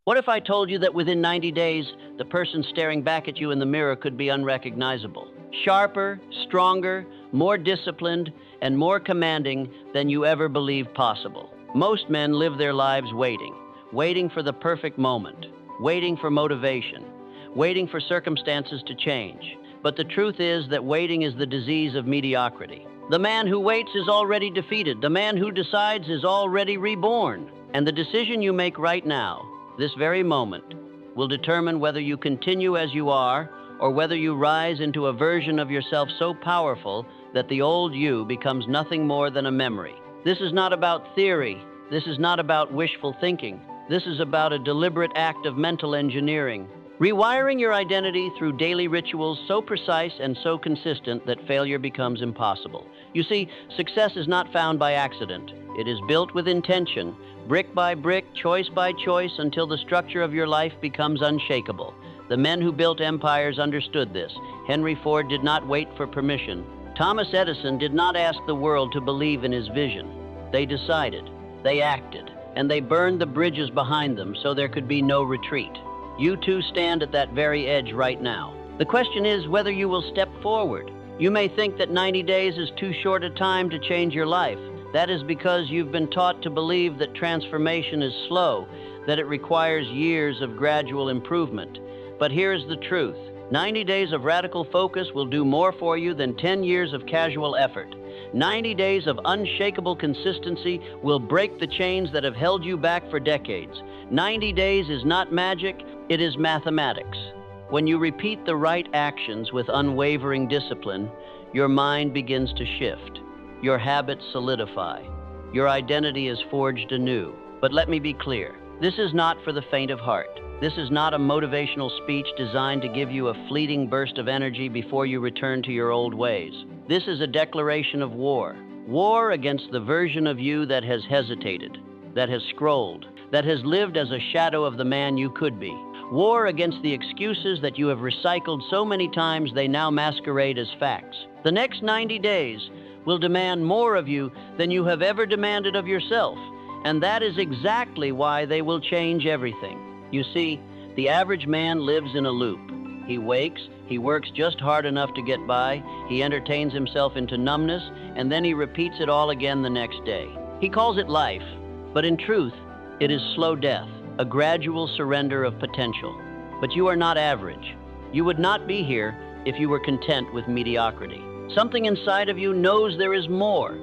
What if I told you that within 90 days, the person staring back at you in the mirror could be unrecognizable? Sharper, stronger, more disciplined, and more commanding than you ever believed possible. Most men live their lives waiting for the perfect moment, waiting for motivation, waiting for circumstances to change. But the truth is that waiting is the disease of mediocrity. The man who waits is already defeated. The man who decides is already reborn. And the decision you make right now, this very moment, will determine whether you continue as you are or whether you rise into a version of yourself so powerful that the old you becomes nothing more than a memory. This is not about theory. This is not about wishful thinking. This is about a deliberate act of mental engineering. Rewiring your identity through daily rituals so precise and so consistent that failure becomes impossible. You see, success is not found by accident. It is built with intention, brick by brick, choice by choice, until the structure of your life becomes unshakable. The men who built empires understood this. Henry Ford did not wait for permission. Thomas Edison did not ask the world to believe in his vision. They decided, they acted, and they burned the bridges behind them so there could be no retreat. You too stand at that very edge right now. The question is whether you will step forward. You may think that 90 days is too short a time to change your life. That is because you've been taught to believe that transformation is slow, that it requires years of gradual improvement. But here's the truth. 90 days of radical focus will do more for you than 10 years of casual effort. 90 days of unshakable consistency will break the chains that have held you back for decades. 90 days is not magic, it is mathematics. When you repeat the right actions with unwavering discipline, your mind begins to shift. Your habits solidify. Your identity is forged anew. But let me be clear, this is not for the faint of heart. This is not a motivational speech designed to give you a fleeting burst of energy before you return to your old ways. This is a declaration of war. War against the version of you that has hesitated, that has scrolled, that has lived as a shadow of the man you could be. War against the excuses that you have recycled so many times they now masquerade as facts. The next 90 days will demand more of you than you have ever demanded of yourself, and that is exactly why they will change everything. You see, the average man lives in a loop. He wakes, he works just hard enough to get by, he entertains himself into numbness, and then he repeats it all again the next day. He calls it life, but in truth, it is slow death, a gradual surrender of potential. But you are not average. You would not be here if you were content with mediocrity. Something inside of you knows there is more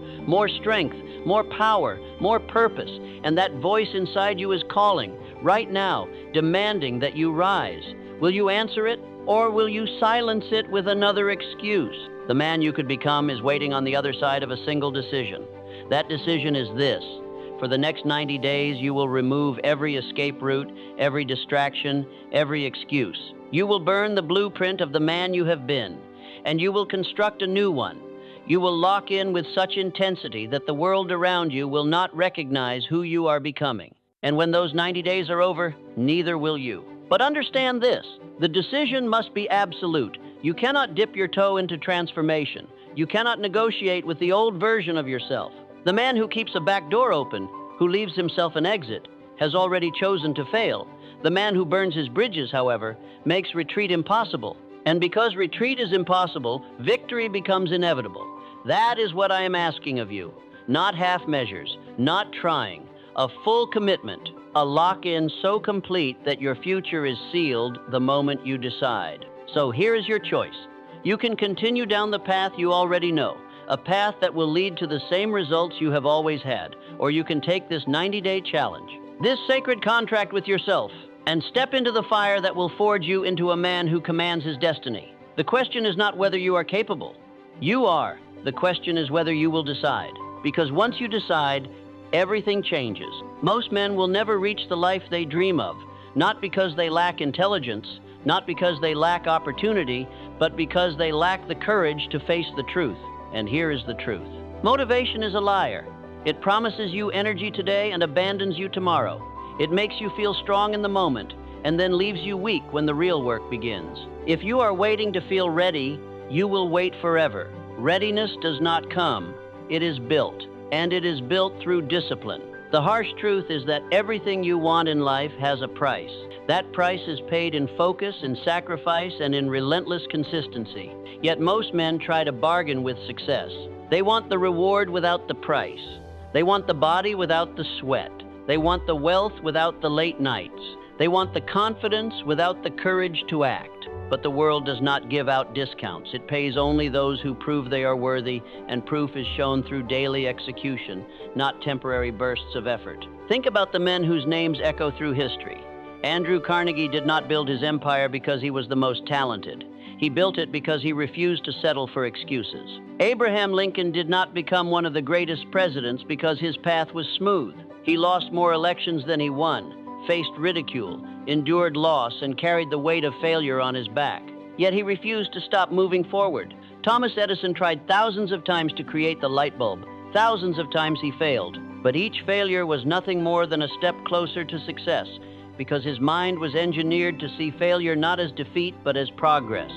strength, more power, more purpose, and that voice inside you is calling, right now, demanding that you rise. Will you answer it, or will you silence it with another excuse? The man you could become is waiting on the other side of a single decision. That decision is this. For the next 90 days, you will remove every escape route, every distraction, every excuse. You will burn the blueprint of the man you have been, and you will construct a new one. You will lock in with such intensity that the world around you will not recognize who you are becoming. And when those 90 days are over, neither will you. But understand this, the decision must be absolute. You cannot dip your toe into transformation. You cannot negotiate with the old version of yourself. The man who keeps a back door open, who leaves himself an exit, has already chosen to fail. The man who burns his bridges, however, makes retreat impossible. And because retreat is impossible, victory becomes inevitable. That is what I am asking of you. Not half measures, not trying. A full commitment, a lock-in so complete that your future is sealed the moment you decide. So here is your choice. You can continue down the path you already know, a path that will lead to the same results you have always had, or you can take this 90-day challenge, this sacred contract with yourself, and step into the fire that will forge you into a man who commands his destiny. The question is not whether you are capable. You are. The question is whether you will decide. Because once you decide, everything changes. Most men will never reach the life they dream of, not because they lack intelligence, not because they lack opportunity, but because they lack the courage to face the truth. And here is the truth. Motivation is a liar. It promises you energy today and abandons you tomorrow. It makes you feel strong in the moment and then leaves you weak when the real work begins. If you are waiting to feel ready, you will wait forever. Readiness does not come. It is built, and it is built through discipline. The harsh truth is that everything you want in life has a price. That price is paid in focus, in sacrifice, and in relentless consistency. Yet most men try to bargain with success. They want the reward without the price. They want the body without the sweat. They want the wealth without the late nights. They want the confidence without the courage to act. But the world does not give out discounts. It pays only those who prove they are worthy, and proof is shown through daily execution, not temporary bursts of effort. Think about the men whose names echo through history. Andrew Carnegie did not build his empire because he was the most talented. He built it because he refused to settle for excuses. Abraham Lincoln did not become one of the greatest presidents because his path was smooth. He lost more elections than he won, faced ridicule, endured loss, and carried the weight of failure on his back. Yet he refused to stop moving forward. Thomas Edison tried thousands of times to create the light bulb. Thousands of times he failed. But each failure was nothing more than a step closer to success, because his mind was engineered to see failure not as defeat, but as progress.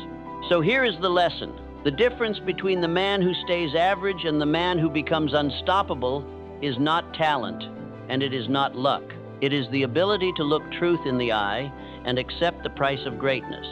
So here is the lesson. The difference between the man who stays average and the man who becomes unstoppable is not talent, and it is not luck. It is the ability to look truth in the eye and accept the price of greatness.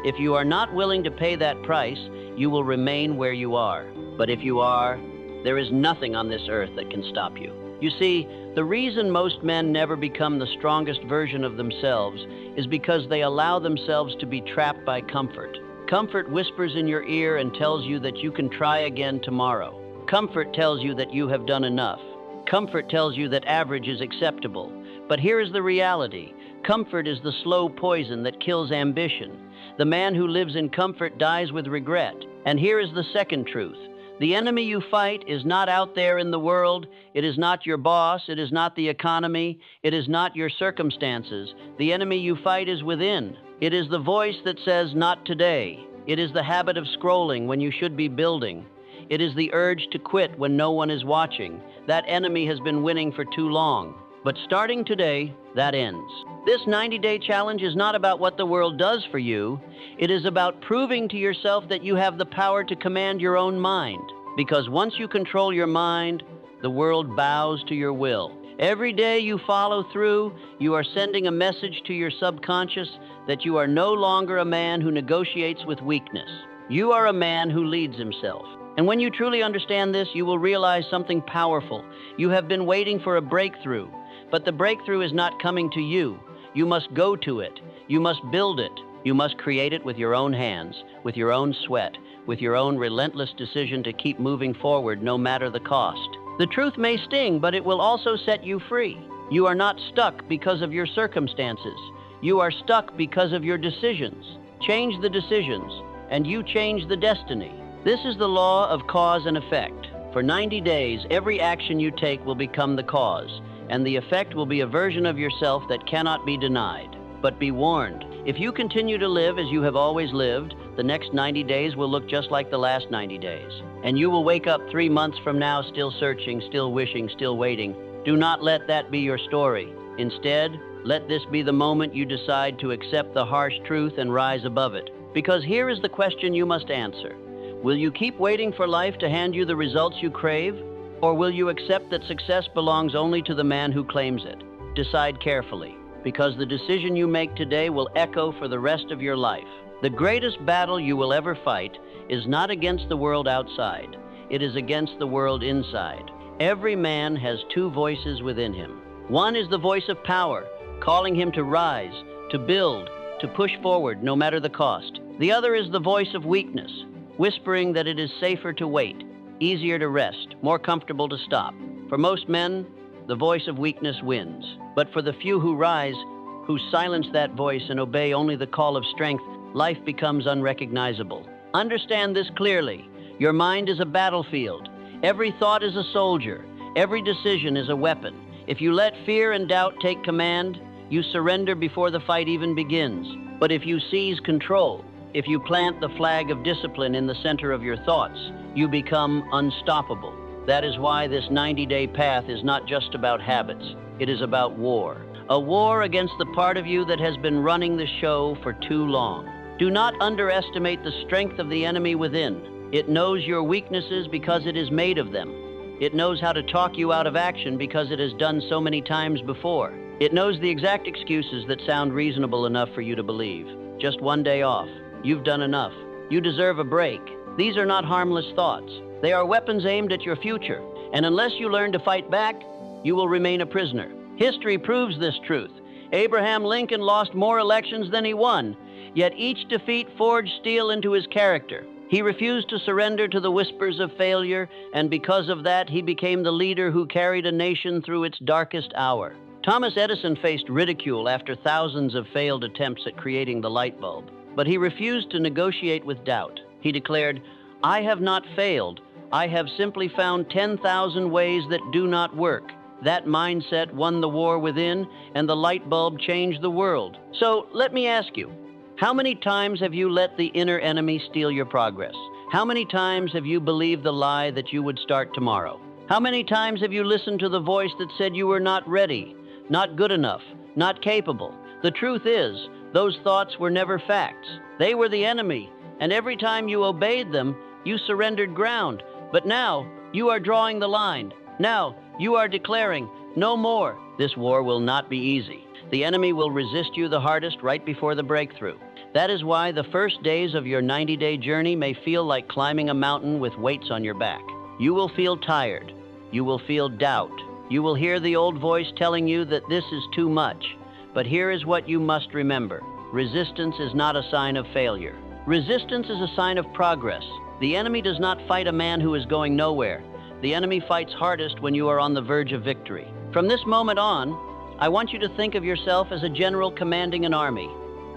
If you are not willing to pay that price, you will remain where you are. But if you are, there is nothing on this earth that can stop you. You see, the reason most men never become the strongest version of themselves is because they allow themselves to be trapped by comfort. Comfort whispers in your ear and tells you that you can try again tomorrow. Comfort tells you that you have done enough. Comfort tells you that average is acceptable. But here is the reality. Comfort is the slow poison that kills ambition. The man who lives in comfort dies with regret. And here is the second truth. The enemy you fight is not out there in the world. It is not your boss. It is not the economy. It is not your circumstances. The enemy you fight is within. It is the voice that says, "Not today." It is the habit of scrolling when you should be building. It is the urge to quit when no one is watching. That enemy has been winning for too long. But starting today, that ends. This 90-day challenge is not about what the world does for you. It is about proving to yourself that you have the power to command your own mind. Because once you control your mind, the world bows to your will. Every day you follow through, you are sending a message to your subconscious that you are no longer a man who negotiates with weakness. You are a man who leads himself. And when you truly understand this, you will realize something powerful. You have been waiting for a breakthrough. But the breakthrough is not coming to you. You must go to it. You must build it. You must create it with your own hands, with your own sweat, with your own relentless decision to keep moving forward no matter the cost. The truth may sting, but it will also set you free. You are not stuck because of your circumstances. You are stuck because of your decisions. Change the decisions, and you change the destiny. This is the law of cause and effect. For 90 days, every action you take will become the cause, and the effect will be a version of yourself that cannot be denied. But be warned, if you continue to live as you have always lived, the next 90 days will look just like the last 90 days. And you will wake up 3 months from now still searching, still wishing, still waiting. Do not let that be your story. Instead, let this be the moment you decide to accept the harsh truth and rise above it. Because here is the question you must answer. Will you keep waiting for life to hand you the results you crave? Or will you accept that success belongs only to the man who claims it? Decide carefully, because the decision you make today will echo for the rest of your life. The greatest battle you will ever fight is not against the world outside. It is against the world inside. Every man has 2 voices within him. One is the voice of power, calling him to rise, to build, to push forward no matter the cost. The other is the voice of weakness, whispering that it is safer to wait, easier to rest, more comfortable to stop. For most men, the voice of weakness wins. But for the few who rise, who silence that voice and obey only the call of strength, life becomes unrecognizable. Understand this clearly. Your mind is a battlefield. Every thought is a soldier. Every decision is a weapon. If you let fear and doubt take command, you surrender before the fight even begins. But if you seize control, if you plant the flag of discipline in the center of your thoughts, you become unstoppable. That is why this 90-day path is not just about habits. It is about war. A war against the part of you that has been running the show for too long. Do not underestimate the strength of the enemy within. It knows your weaknesses because it is made of them. It knows how to talk you out of action because it has done so many times before. It knows the exact excuses that sound reasonable enough for you to believe. Just one day off. You've done enough. You deserve a break. These are not harmless thoughts. They are weapons aimed at your future. And unless you learn to fight back, you will remain a prisoner. History proves this truth. Abraham Lincoln lost more elections than he won, yet each defeat forged steel into his character. He refused to surrender to the whispers of failure, and because of that, he became the leader who carried a nation through its darkest hour. Thomas Edison faced ridicule after thousands of failed attempts at creating the light bulb, but he refused to negotiate with doubt. He declared, "I have not failed. I have simply found 10,000 ways that do not work." That mindset won the war within, and the light bulb changed the world. So let me ask you, how many times have you let the inner enemy steal your progress? How many times have you believed the lie that you would start tomorrow? How many times have you listened to the voice that said you were not ready, not good enough, not capable? The truth is, those thoughts were never facts. They were the enemy, and every time you obeyed them, you surrendered ground. But now, you are drawing the line. Now, you are declaring, no more. This war will not be easy. The enemy will resist you the hardest right before the breakthrough. That is why the first days of your 90-day journey may feel like climbing a mountain with weights on your back. You will feel tired. You will feel doubt. You will hear the old voice telling you that this is too much. But here is what you must remember. Resistance is not a sign of failure. Resistance is a sign of progress. The enemy does not fight a man who is going nowhere. The enemy fights hardest when you are on the verge of victory. From this moment on, I want you to think of yourself as a general commanding an army.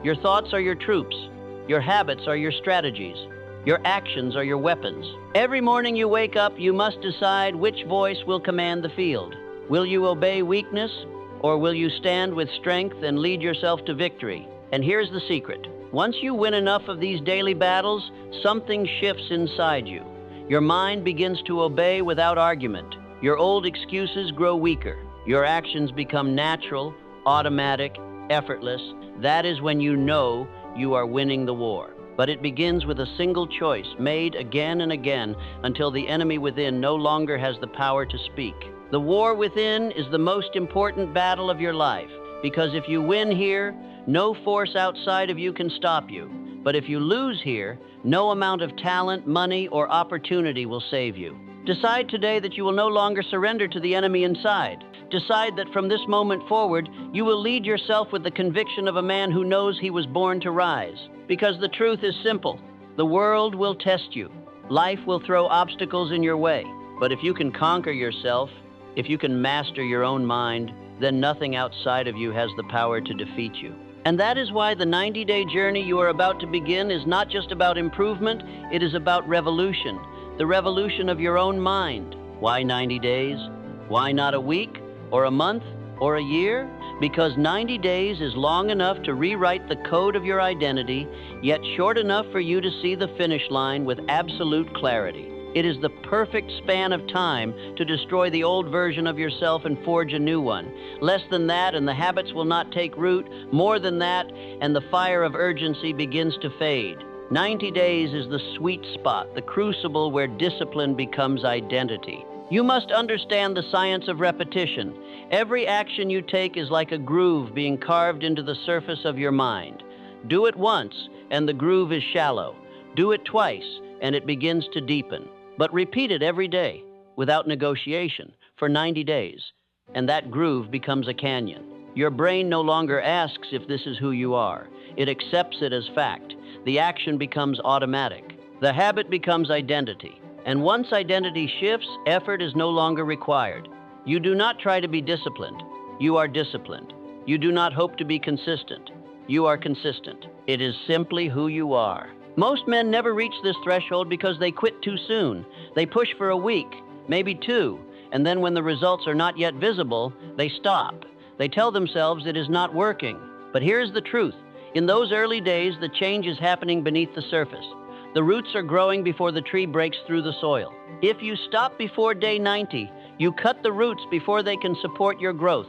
Your thoughts are your troops. Your habits are your strategies. Your actions are your weapons. Every morning you wake up, you must decide which voice will command the field. Will you obey weakness, or will you stand with strength and lead yourself to victory? And here's the secret. Once you win enough of these daily battles, something shifts inside you. Your mind begins to obey without argument. Your old excuses grow weaker. Your actions become natural, automatic, effortless. That is when you know you are winning the war. But it begins with a single choice, made again and again, until the enemy within no longer has the power to speak. The war within is the most important battle of your life, because if you win here, no force outside of you can stop you. But if you lose here, no amount of talent, money, or opportunity will save you. Decide today that you will no longer surrender to the enemy inside. Decide that from this moment forward, you will lead yourself with the conviction of a man who knows he was born to rise. Because the truth is simple. The world will test you. Life will throw obstacles in your way. But if you can conquer yourself, if you can master your own mind, then nothing outside of you has the power to defeat you. And that is why the 90-day journey you are about to begin is not just about improvement, it is about revolution. The revolution of your own mind. Why 90 days? Why not a week, or a month, or a year? Because 90 days is long enough to rewrite the code of your identity, yet short enough for you to see the finish line with absolute clarity. It is the perfect span of time to destroy the old version of yourself and forge a new one. Less than that, and the habits will not take root. More than that, and the fire of urgency begins to fade. 90 days is the sweet spot, the crucible where discipline becomes identity. You must understand the science of repetition. Every action you take is like a groove being carved into the surface of your mind. Do it once, and the groove is shallow. Do it twice, and it begins to deepen. But repeat it every day, without negotiation, for 90 days, and that groove becomes a canyon. Your brain no longer asks if this is who you are. It accepts it as fact. The action becomes automatic. The habit becomes identity. And once identity shifts, effort is no longer required. You do not try to be disciplined. You are disciplined. You do not hope to be consistent. You are consistent. It is simply who you are. Most men never reach this threshold because they quit too soon. They push for a week, maybe two, and then when the results are not yet visible, they stop. They tell themselves it is not working. But here's the truth. In those early days, the change is happening beneath the surface. The roots are growing before the tree breaks through the soil. If you stop before day 90, you cut the roots before they can support your growth.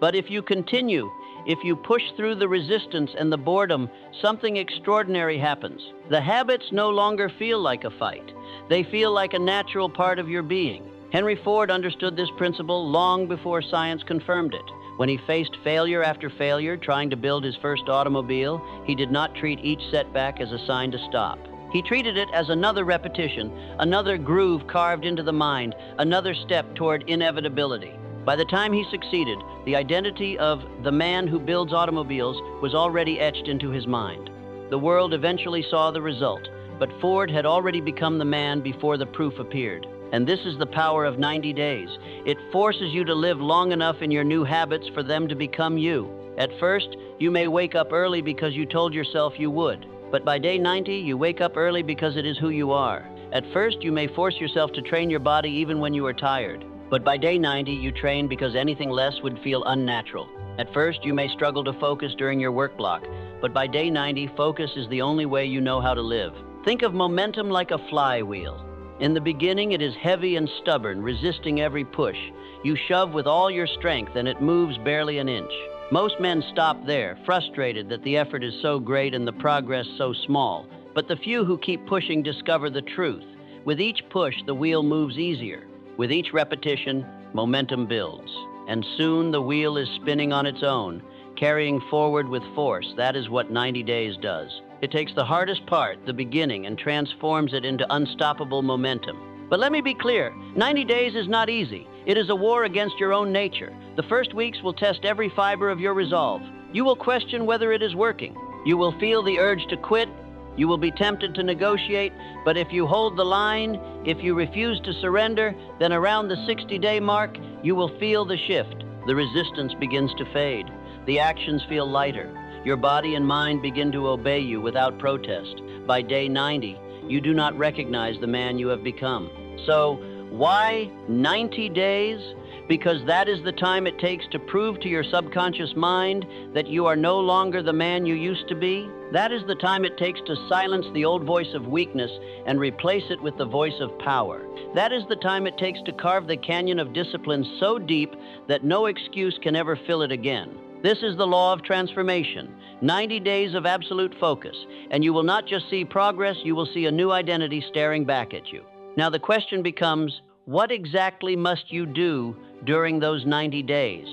But if you continue, if you push through the resistance and the boredom, something extraordinary happens. The habits no longer feel like a fight. They feel like a natural part of your being. Henry Ford understood this principle long before science confirmed it. When he faced failure after failure trying to build his first automobile, he did not treat each setback as a sign to stop. He treated it as another repetition, another groove carved into the mind, another step toward inevitability. By the time he succeeded, the identity of the man who builds automobiles was already etched into his mind. The world eventually saw the result, but Ford had already become the man before the proof appeared. And this is the power of 90 days. It forces you to live long enough in your new habits for them to become you. At first, you may wake up early because you told yourself you would. But by day 90, you wake up early because it is who you are. At first, you may force yourself to train your body even when you are tired. But by day 90, you train because anything less would feel unnatural. At first, you may struggle to focus during your work block. But by day 90, focus is the only way you know how to live. Think of momentum like a flywheel. In the beginning, it is heavy and stubborn, resisting every push. You shove with all your strength and it moves barely an inch. Most men stop there, frustrated that the effort is so great and the progress so small. But the few who keep pushing discover the truth. With each push, the wheel moves easier. With each repetition, momentum builds. And soon the wheel is spinning on its own, carrying forward with force. That is what 90 days does. It takes the hardest part, the beginning, and transforms it into unstoppable momentum. But let me be clear, 90 days is not easy. It is a war against your own nature. The first weeks will test every fiber of your resolve. You will question whether it is working. You will feel the urge to quit. You will be tempted to negotiate. But if you hold the line, if you refuse to surrender, then around the 60-day mark, you will feel the shift. The resistance begins to fade. The actions feel lighter. Your body and mind begin to obey you without protest. By day 90, you do not recognize the man you have become. So, why 90 days? Because that is the time it takes to prove to your subconscious mind that you are no longer the man you used to be. That is the time it takes to silence the old voice of weakness and replace it with the voice of power. That is the time it takes to carve the canyon of discipline so deep that no excuse can ever fill it again. This is the law of transformation, 90 days of absolute focus, and you will not just see progress, you will see a new identity staring back at you. Now the question becomes, what exactly must you do during those 90 days?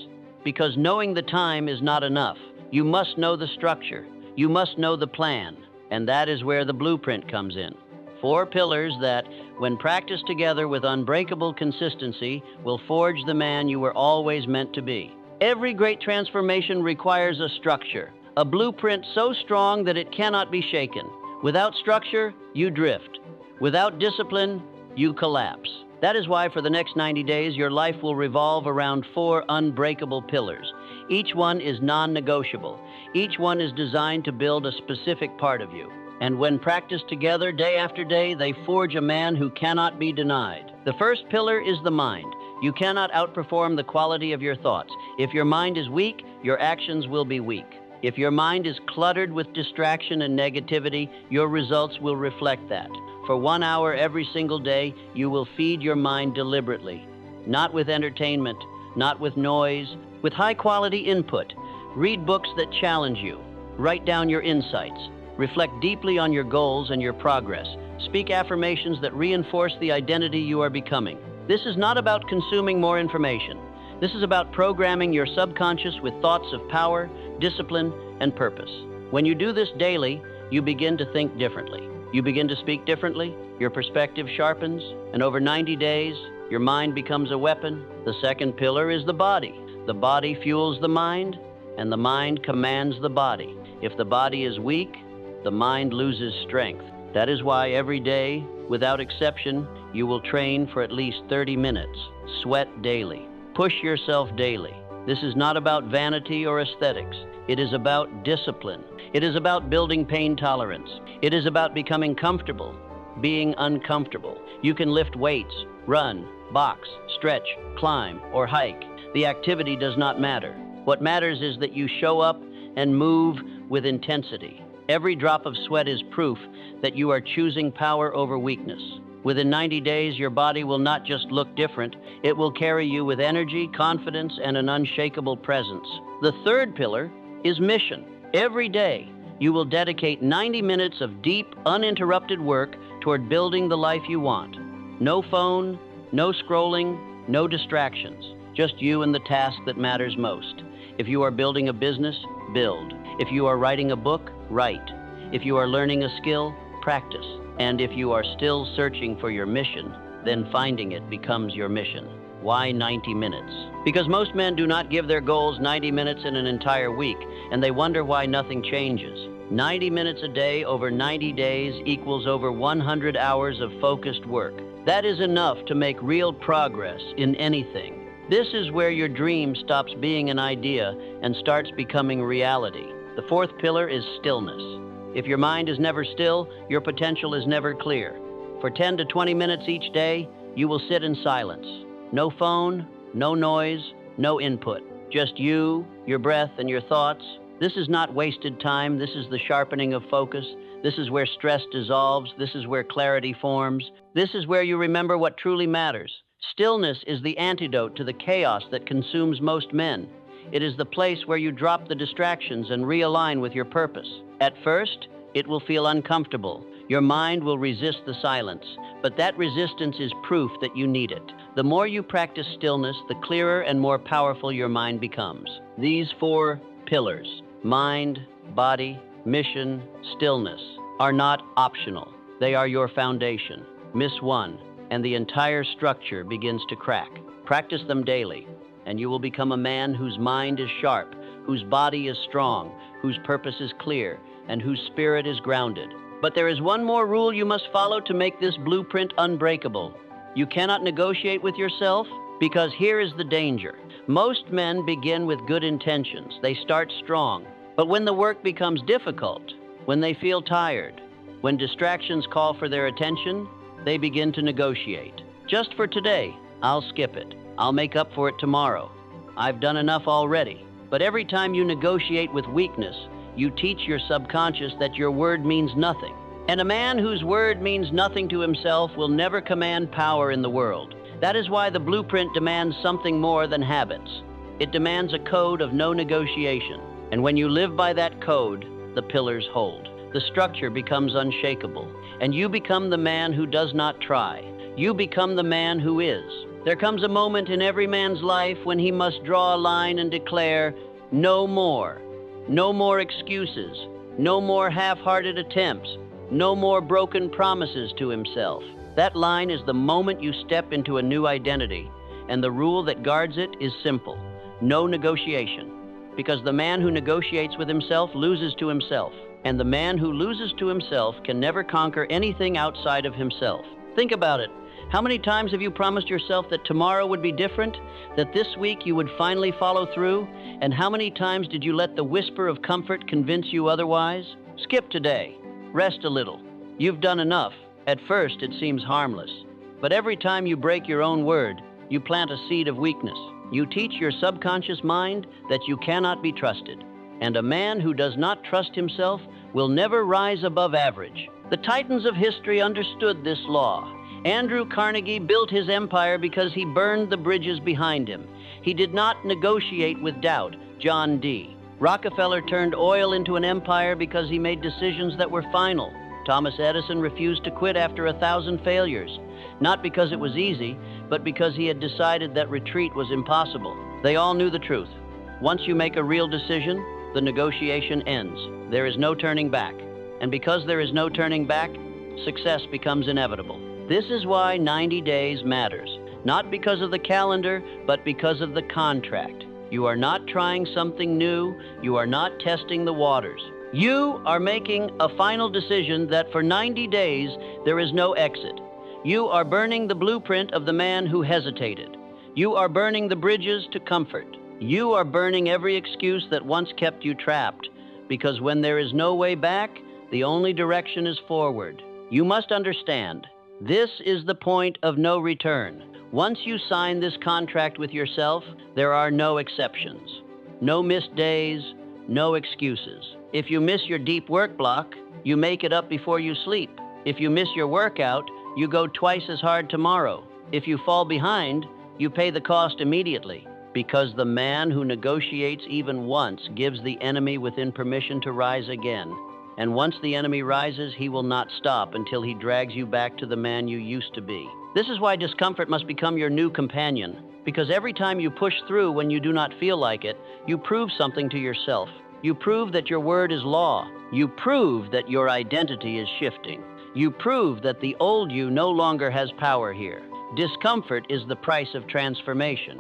Because knowing the time is not enough. You must know the structure. You must know the plan. And that is where the blueprint comes in. 4 pillars that, when practiced together with unbreakable consistency, will forge the man you were always meant to be. Every great transformation requires a structure, a blueprint so strong that it cannot be shaken. Without structure, you drift. Without discipline, you collapse. That is why for the next 90 days, your life will revolve around 4 unbreakable pillars. Each one is non-negotiable. Each one is designed to build a specific part of you. And when practiced together day after day, they forge a man who cannot be denied. The first pillar is the mind. You cannot outperform the quality of your thoughts. If your mind is weak, your actions will be weak. If your mind is cluttered with distraction and negativity, your results will reflect that. For 1 hour every single day, you will feed your mind deliberately. Not with entertainment, not with noise, with high-quality input. Read books that challenge you. Write down your insights. Reflect deeply on your goals and your progress. Speak affirmations that reinforce the identity you are becoming. This is not about consuming more information. This is about programming your subconscious with thoughts of power, discipline, and purpose. When you do this daily, you begin to think differently. You begin to speak differently, your perspective sharpens, and over 90 days, your mind becomes a weapon. The second pillar is the body. The body fuels the mind, and the mind commands the body. If the body is weak, the mind loses strength. That is why every day, without exception, you will train for at least 30 minutes. Sweat daily. Push yourself daily. This is not about vanity or aesthetics. It is about discipline. It is about building pain tolerance. It is about becoming comfortable, being uncomfortable. You can lift weights, run, box, stretch, climb, or hike. The activity does not matter. What matters is that you show up and move with intensity. Every drop of sweat is proof that you are choosing power over weakness. Within 90 days, your body will not just look different, it will carry you with energy, confidence, and an unshakable presence. The third pillar is mission. Every day, you will dedicate 90 minutes of deep, uninterrupted work toward building the life you want. No phone, No scrolling, no distractions, just you and the task that matters most. If you are building a business, build. If you are writing a book, write. If you are learning a skill, practice. And if you are still searching for your mission, then finding it becomes your mission. Why 90 minutes? Because most men do not give their goals 90 minutes in an entire week, and they wonder why nothing changes. 90 minutes a day over 90 days equals over 100 hours of focused work. That is enough to make real progress in anything. This is where your dream stops being an idea and starts becoming reality. The fourth pillar is stillness. If your mind is never still, your potential is never clear. For 10 to 20 minutes each day, you will sit in silence. No phone, no noise, no input. Just you, your breath, and your thoughts. This is not wasted time. This is the sharpening of focus. This is where stress dissolves. This is where clarity forms. This is where you remember what truly matters. Stillness is the antidote to the chaos that consumes most men. It is the place where you drop the distractions and realign with your purpose. At first, it will feel uncomfortable. Your mind will resist the silence, but that resistance is proof that you need it. The more you practice stillness, the clearer and more powerful your mind becomes. These four pillars, mind, body, mission, stillness, are not optional. They are your foundation. Miss one, and the entire structure begins to crack. Practice them daily, and you will become a man whose mind is sharp, whose body is strong, whose purpose is clear, and whose spirit is grounded. But there is one more rule you must follow to make this blueprint unbreakable. You cannot negotiate with yourself, because here is the danger. Most men begin with good intentions. They start strong. But when the work becomes difficult, when they feel tired, when distractions call for their attention, they begin to negotiate. Just for today, I'll skip it. I'll make up for it tomorrow. I've done enough already. But every time you negotiate with weakness, you teach your subconscious that your word means nothing. And a man whose word means nothing to himself will never command power in the world. That is why the blueprint demands something more than habits. It demands a code of no negotiation. And when you live by that code, the pillars hold. The structure becomes unshakable. And you become the man who does not try. You become the man who is. There comes a moment in every man's life when he must draw a line and declare, no more. No more excuses. No more half-hearted attempts. No more broken promises to himself. That line is the moment you step into a new identity, and the rule that guards it is simple: no negotiation. Because the man who negotiates with himself loses to himself, and the man who loses to himself can never conquer anything outside of himself. Think about it. How many times have you promised yourself that tomorrow would be different, that this week you would finally follow through? And how many times did you let the whisper of comfort convince you otherwise? Skip today. Rest a little. You've done enough. At first, it seems harmless. But every time you break your own word, you plant a seed of weakness. You teach your subconscious mind that you cannot be trusted. And a man who does not trust himself will never rise above average. The titans of history understood this law. Andrew Carnegie built his empire because he burned the bridges behind him. He did not negotiate with doubt. John D. Rockefeller turned oil into an empire because he made decisions that were final. Thomas Edison refused to quit after 1,000 failures, not because it was easy, but because he had decided that retreat was impossible. They all knew the truth. Once you make a real decision, the negotiation ends. There is no turning back. And because there is no turning back, success becomes inevitable. This is why 90 days matters. Not because of the calendar, but because of the contract. You are not trying something new. You are not testing the waters. You are making a final decision that for 90 days, there is no exit. You are burning the blueprint of the man who hesitated. You are burning the bridges to comfort. You are burning every excuse that once kept you trapped. Because when there is no way back, the only direction is forward. You must understand, this is the point of no return. Once you sign this contract with yourself, there are no exceptions. No missed days, no excuses. If you miss your deep work block, you make it up before you sleep. If you miss your workout, you go twice as hard tomorrow. If you fall behind, you pay the cost immediately. Because the man who negotiates even once gives the enemy within permission to rise again. And once the enemy rises, he will not stop until he drags you back to the man you used to be. This is why discomfort must become your new companion, because every time you push through when you do not feel like it, you prove something to yourself. You prove that your word is law. You prove that your identity is shifting. You prove that the old you no longer has power here. Discomfort is the price of transformation,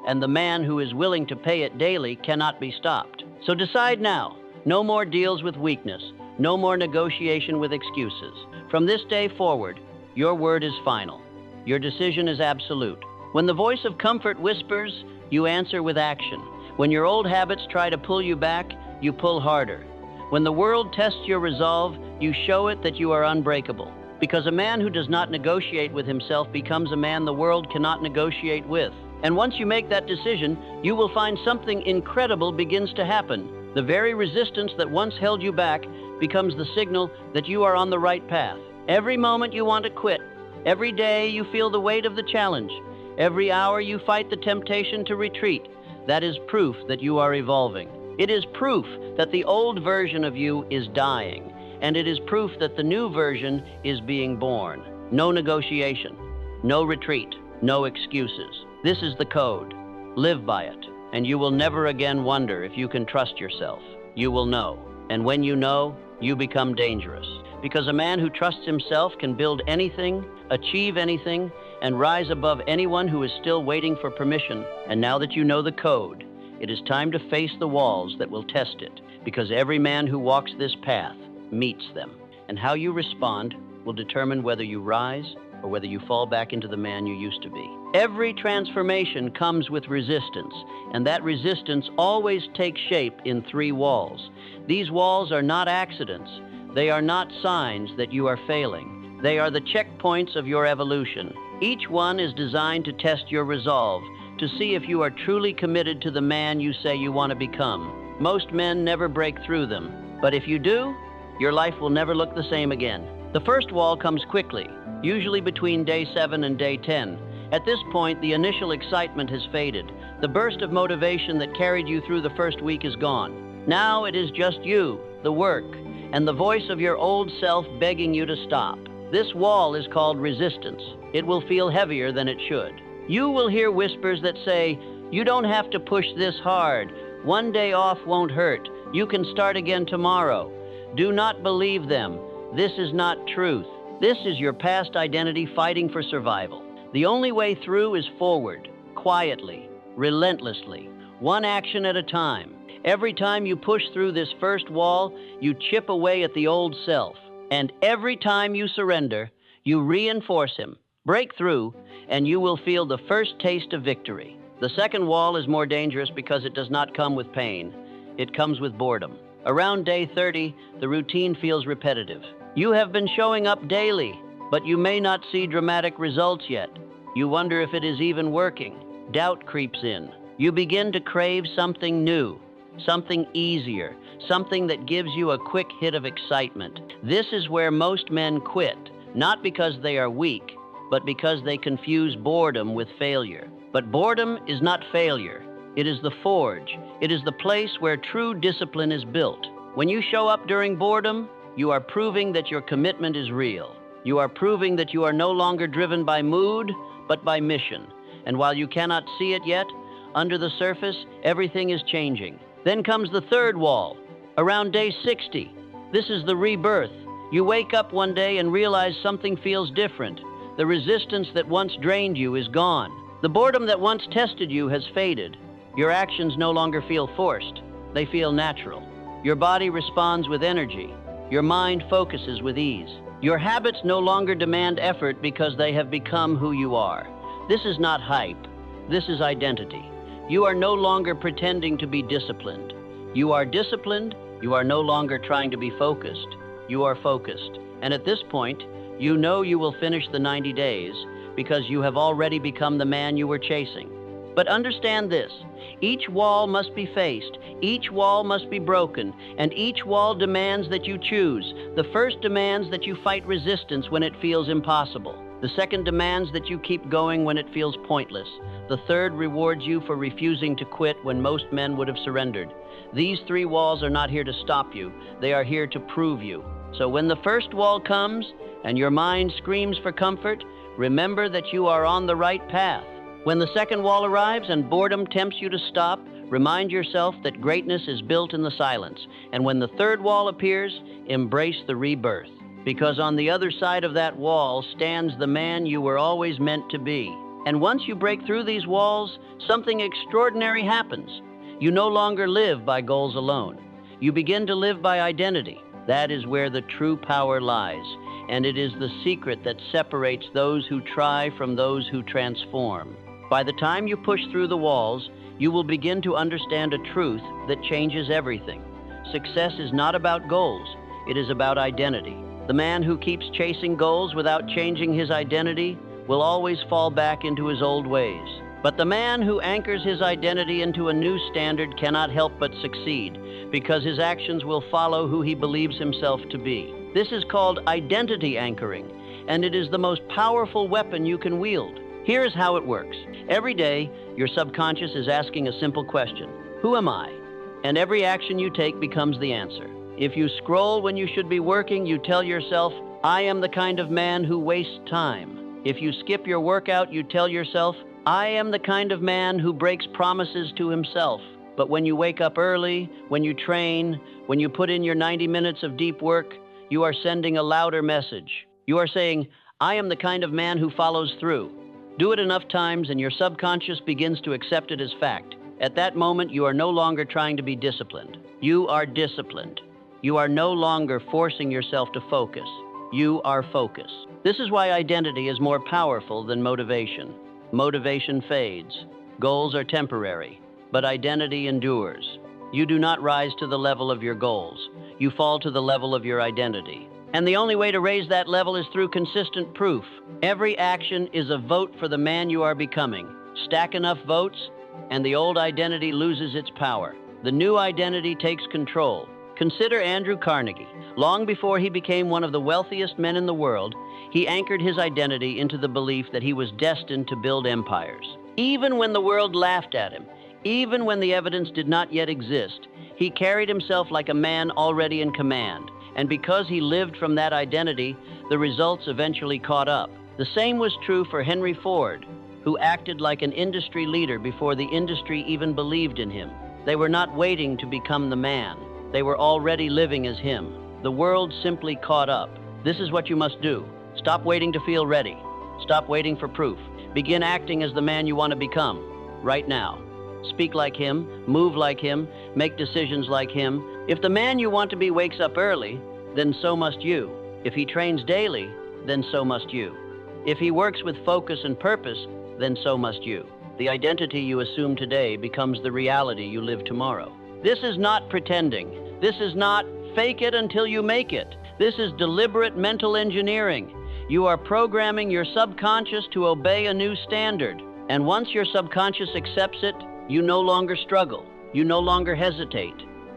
and the man who is willing to pay it daily cannot be stopped. So decide now. No more deals with weakness. No more negotiation with excuses. From this day forward, your word is final. Your decision is absolute. When the voice of comfort whispers, you answer with action. When your old habits try to pull you back, you pull harder. When the world tests your resolve, you show it that you are unbreakable. Because a man who does not negotiate with himself becomes a man the world cannot negotiate with. And once you make that decision, you will find something incredible begins to happen. The very resistance that once held you back becomes the signal that you are on the right path. Every moment you want to quit. Every day you feel the weight of the challenge. Every hour you fight the temptation to retreat. That is proof that you are evolving. It is proof that the old version of you is dying. And it is proof that the new version is being born. No negotiation, no retreat, no excuses. This is the code. Live by it, and you will never again wonder if you can trust yourself. You will know. And when you know, you become dangerous. Because a man who trusts himself can build anything, achieve anything, and rise above anyone who is still waiting for permission. And now that you know the code, it is time to face the walls that will test it. Because every man who walks this path meets them. And how you respond will determine whether you rise or whether you fall back into the man you used to be. Every transformation comes with resistance, and that resistance always takes shape in 3 walls. These walls are not accidents. They are not signs that you are failing. They are the checkpoints of your evolution. Each one is designed to test your resolve, to see if you are truly committed to the man you say you want to become. Most men never break through them, but if you do, your life will never look the same again. The first wall comes quickly, usually between day 7 and day 10. At this point, the initial excitement has faded. The burst of motivation that carried you through the first week is gone. Now it is just you, the work, and the voice of your old self begging you to stop. This wall is called resistance. It will feel heavier than it should. You will hear whispers that say, "You don't have to push this hard. One day off won't hurt. You can start again tomorrow." Do not believe them. This is not truth. This is your past identity fighting for survival. The only way through is forward, quietly, relentlessly, one action at a time. Every time you push through this first wall, you chip away at the old self. And every time you surrender, you reinforce him. Break through, and you will feel the first taste of victory. The second wall is more dangerous because it does not come with pain. It comes with boredom. Around day 30, the routine feels repetitive. You have been showing up daily, but you may not see dramatic results yet. You wonder if it is even working. Doubt creeps in. You begin to crave something new, something easier, something that gives you a quick hit of excitement. This is where most men quit, not because they are weak, but because they confuse boredom with failure. But boredom is not failure. It is the forge. It is the place where true discipline is built. When you show up during boredom, you are proving that your commitment is real. You are proving that you are no longer driven by mood, but by mission. And while you cannot see it yet, under the surface, everything is changing. Then comes the third wall, around day 60. This is the rebirth. You wake up one day and realize something feels different. The resistance that once drained you is gone. The boredom that once tested you has faded. Your actions no longer feel forced. They feel natural. Your body responds with energy. Your mind focuses with ease. Your habits no longer demand effort because they have become who you are. This is not hype. This is identity. You are no longer pretending to be disciplined. You are disciplined. You are no longer trying to be focused. You are focused. And at this point, you know you will finish the 90 days because you have already become the man you were chasing. But understand this, each wall must be faced, each wall must be broken, and each wall demands that you choose. The first demands that you fight resistance when it feels impossible. The second demands that you keep going when it feels pointless. The third rewards you for refusing to quit when most men would have surrendered. These three walls are not here to stop you. They are here to prove you. So when the first wall comes and your mind screams for comfort, remember that you are on the right path. When the second wall arrives and boredom tempts you to stop, remind yourself that greatness is built in the silence. And when the third wall appears, embrace the rebirth. Because on the other side of that wall stands the man you were always meant to be. And once you break through these walls, something extraordinary happens. You no longer live by goals alone. You begin to live by identity. That is where the true power lies. And it is the secret that separates those who try from those who transform. By the time you push through the walls, you will begin to understand a truth that changes everything. Success is not about goals. It is about identity. The man who keeps chasing goals without changing his identity will always fall back into his old ways. But the man who anchors his identity into a new standard cannot help but succeed, because his actions will follow who he believes himself to be. This is called identity anchoring, and it is the most powerful weapon you can wield. Here's how it works. Every day, your subconscious is asking a simple question: who am I? And every action you take becomes the answer. If you scroll when you should be working, you tell yourself, I am the kind of man who wastes time. If you skip your workout, you tell yourself, I am the kind of man who breaks promises to himself. But when you wake up early, when you train, when you put in your 90 minutes of deep work, you are sending a louder message. You are saying, I am the kind of man who follows through. Do it enough times and your subconscious begins to accept it as fact. At that moment, you are no longer trying to be disciplined. You are disciplined. You are no longer forcing yourself to focus. You are focus. This is why identity is more powerful than motivation. Motivation fades. Goals are temporary, but identity endures. You do not rise to the level of your goals. You fall to the level of your identity. And the only way to raise that level is through consistent proof. Every action is a vote for the man you are becoming. Stack enough votes, and the old identity loses its power. The new identity takes control. Consider Andrew Carnegie. Long before he became one of the wealthiest men in the world, he anchored his identity into the belief that he was destined to build empires. Even when the world laughed at him, even when the evidence did not yet exist, he carried himself like a man already in command. And because he lived from that identity, the results eventually caught up. The same was true for Henry Ford, who acted like an industry leader before the industry even believed in him. They were not waiting to become the man. They were already living as him. The world simply caught up. This is what you must do. Stop waiting to feel ready. Stop waiting for proof. Begin acting as the man you want to become, right now. Speak like him, move like him, make decisions like him. If the man you want to be wakes up early, then so must you. If he trains daily, then so must you. If he works with focus and purpose, then so must you. The identity you assume today becomes the reality you live tomorrow. This is not pretending. This is not fake it until you make it. This is deliberate mental engineering. You are programming your subconscious to obey a new standard. And once your subconscious accepts it, you no longer struggle. You no longer hesitate.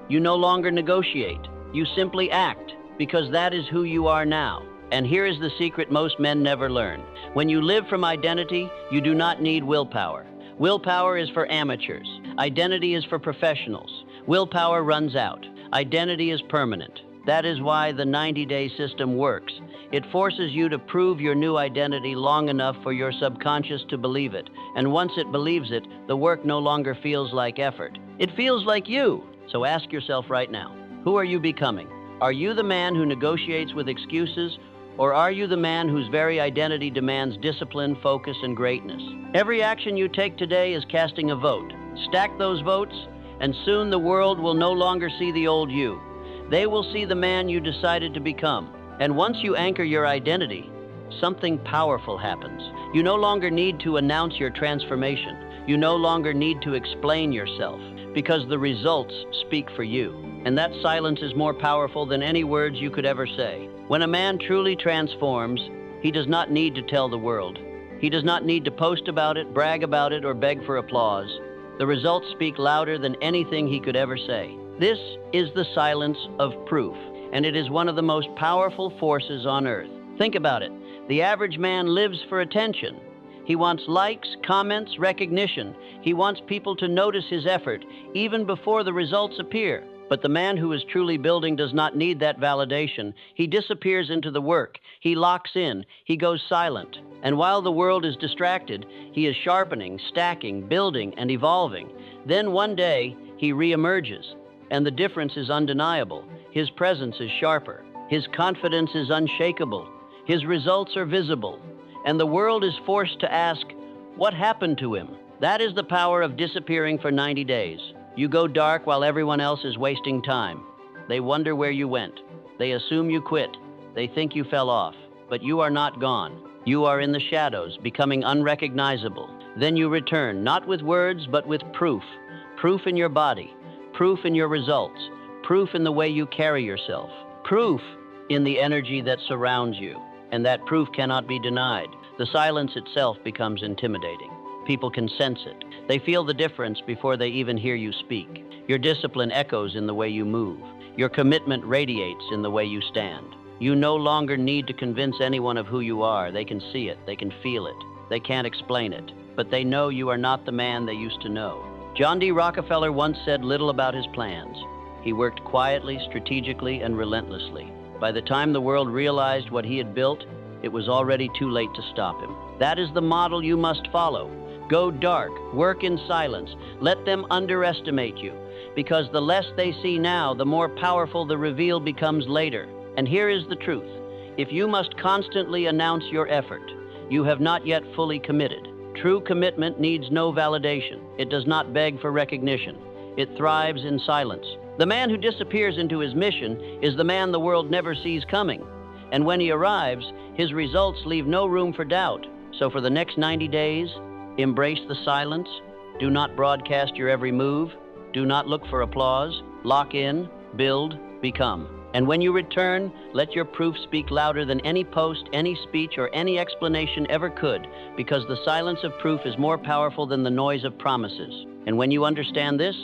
You no longer negotiate. You simply act, because that is who you are now. And here is the secret most men never learn. When you live from identity, you do not need willpower. Willpower is for amateurs. Identity is for professionals. Willpower runs out. Identity is permanent. That is why the 90-day system works. It forces you to prove your new identity long enough for your subconscious to believe it. And once it believes it, the work no longer feels like effort. It feels like you. So ask yourself right now, who are you becoming? Are you the man who negotiates with excuses, or are you the man whose very identity demands discipline, focus, and greatness? Every action you take today is casting a vote. Stack those votes, and soon the world will no longer see the old you. They will see the man you decided to become. And once you anchor your identity, something powerful happens. You no longer need to announce your transformation. You no longer need to explain yourself, because the results speak for you. And that silence is more powerful than any words you could ever say. When a man truly transforms, he does not need to tell the world. He does not need to post about it, brag about it, or beg for applause. The results speak louder than anything he could ever say. This is the silence of proof, and it is one of the most powerful forces on earth. Think about it. The average man lives for attention. He wants likes, comments, recognition. He wants people to notice his effort, even before the results appear. But the man who is truly building does not need that validation. He disappears into the work. He locks in. He goes silent. And while the world is distracted, he is sharpening, stacking, building, and evolving. Then one day, he reemerges, and the difference is undeniable. His presence is sharper. His confidence is unshakable. His results are visible. And the world is forced to ask, what happened to him? That is the power of disappearing for 90 days. You go dark while everyone else is wasting time. They wonder where you went. They assume you quit. They think you fell off. But you are not gone. You are in the shadows, becoming unrecognizable. Then you return, not with words, but with proof. Proof in your body. Proof in your results. Proof in the way you carry yourself. Proof in the energy that surrounds you. And that proof cannot be denied. The silence itself becomes intimidating. People can sense it. They feel the difference before they even hear you speak. Your discipline echoes in the way you move. Your commitment radiates in the way you stand. You no longer need to convince anyone of who you are. They can see it. They can feel it. They can't explain it. But they know you are not the man they used to know. John D. Rockefeller once said little about his plans. He worked quietly, strategically, and relentlessly. By the time the world realized what he had built, it was already too late to stop him. That is the model you must follow. Go dark, work in silence, let them underestimate you, because the less they see now, the more powerful the reveal becomes later. And here is the truth. If you must constantly announce your effort, you have not yet fully committed. True commitment needs no validation. It does not beg for recognition. It thrives in silence. The man who disappears into his mission is the man the world never sees coming. And when he arrives, his results leave no room for doubt. So for the next 90 days, embrace the silence. Do not broadcast your every move. Do not look for applause. Lock in, build, become. And when you return, let your proof speak louder than any post, any speech, or any explanation ever could, because the silence of proof is more powerful than the noise of promises. And when you understand this,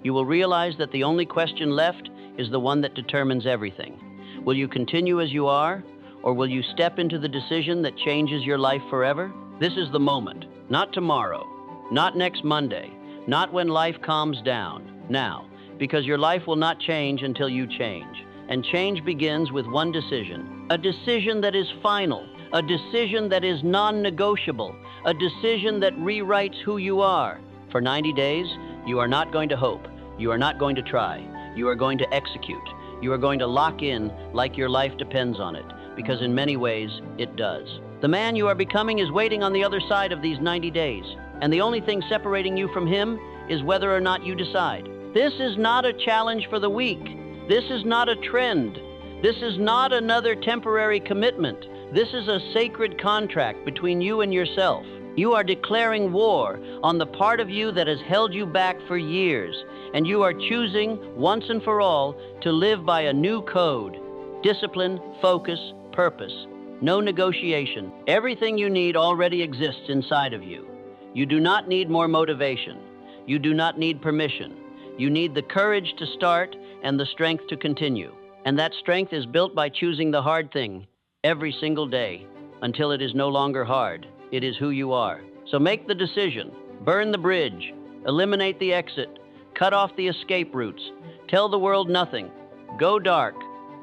you will realize that the only question left is the one that determines everything. Will you continue as you are, or will you step into the decision that changes your life forever? This is the moment. Not tomorrow, not next Monday, not when life calms down. Now, because your life will not change until you change. And change begins with one decision. A decision that is final. A decision that is non-negotiable. A decision that rewrites who you are. For 90 days, you are not going to hope. You are not going to try. You are going to execute. You are going to lock in like your life depends on it, because in many ways, it does. The man you are becoming is waiting on the other side of these 90 days, and the only thing separating you from him is whether or not you decide. This is not a challenge for the weak. This is not a trend. This is not another temporary commitment. This is a sacred contract between you and yourself. You are declaring war on the part of you that has held you back for years, and you are choosing, once and for all, to live by a new code. Discipline, focus, purpose. No negotiation. Everything you need already exists inside of you. You do not need more motivation. You do not need permission. You need the courage to start and the strength to continue. And that strength is built by choosing the hard thing every single day until it is no longer hard. It is who you are. So make the decision. Burn the bridge. Eliminate the exit. Cut off the escape routes. Tell the world nothing. Go dark.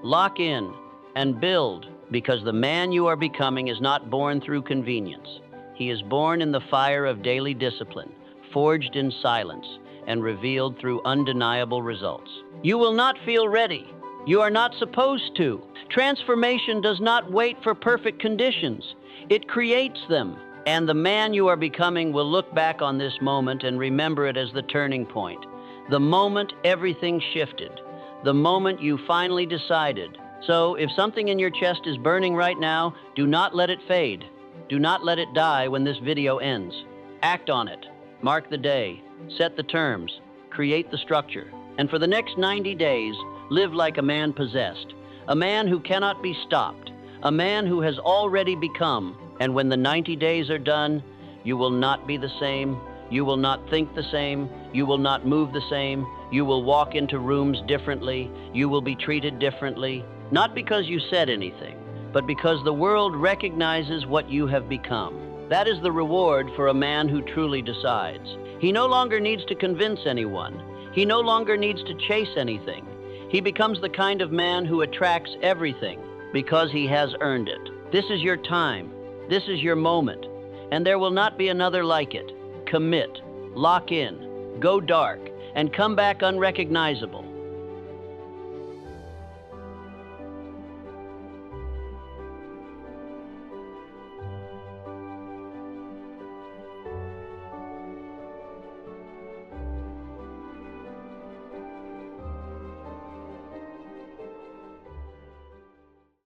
Lock in. And build. Because the man you are becoming is not born through convenience. He is born in the fire of daily discipline, forged in silence, and revealed through undeniable results. You will not feel ready. You are not supposed to. Transformation does not wait for perfect conditions. It creates them. And the man you are becoming will look back on this moment and remember it as the turning point. The moment everything shifted. The moment you finally decided. So if something in your chest is burning right now, do not let it fade. Do not let it die when this video ends. Act on it. Mark the day. Set the terms. Create the structure. And for the next 90 days, live like a man possessed. A man who cannot be stopped. A man who has already become. And when the 90 days are done, you will not be the same. You will not think the same. You will not move the same. You will walk into rooms differently. You will be treated differently. Not because you said anything, but because the world recognizes what you have become. That is the reward for a man who truly decides. He no longer needs to convince anyone. He no longer needs to chase anything. He becomes the kind of man who attracts everything because he has earned it. This is your time. This is your moment. And there will not be another like it. Commit, lock in, go dark, and come back unrecognizable.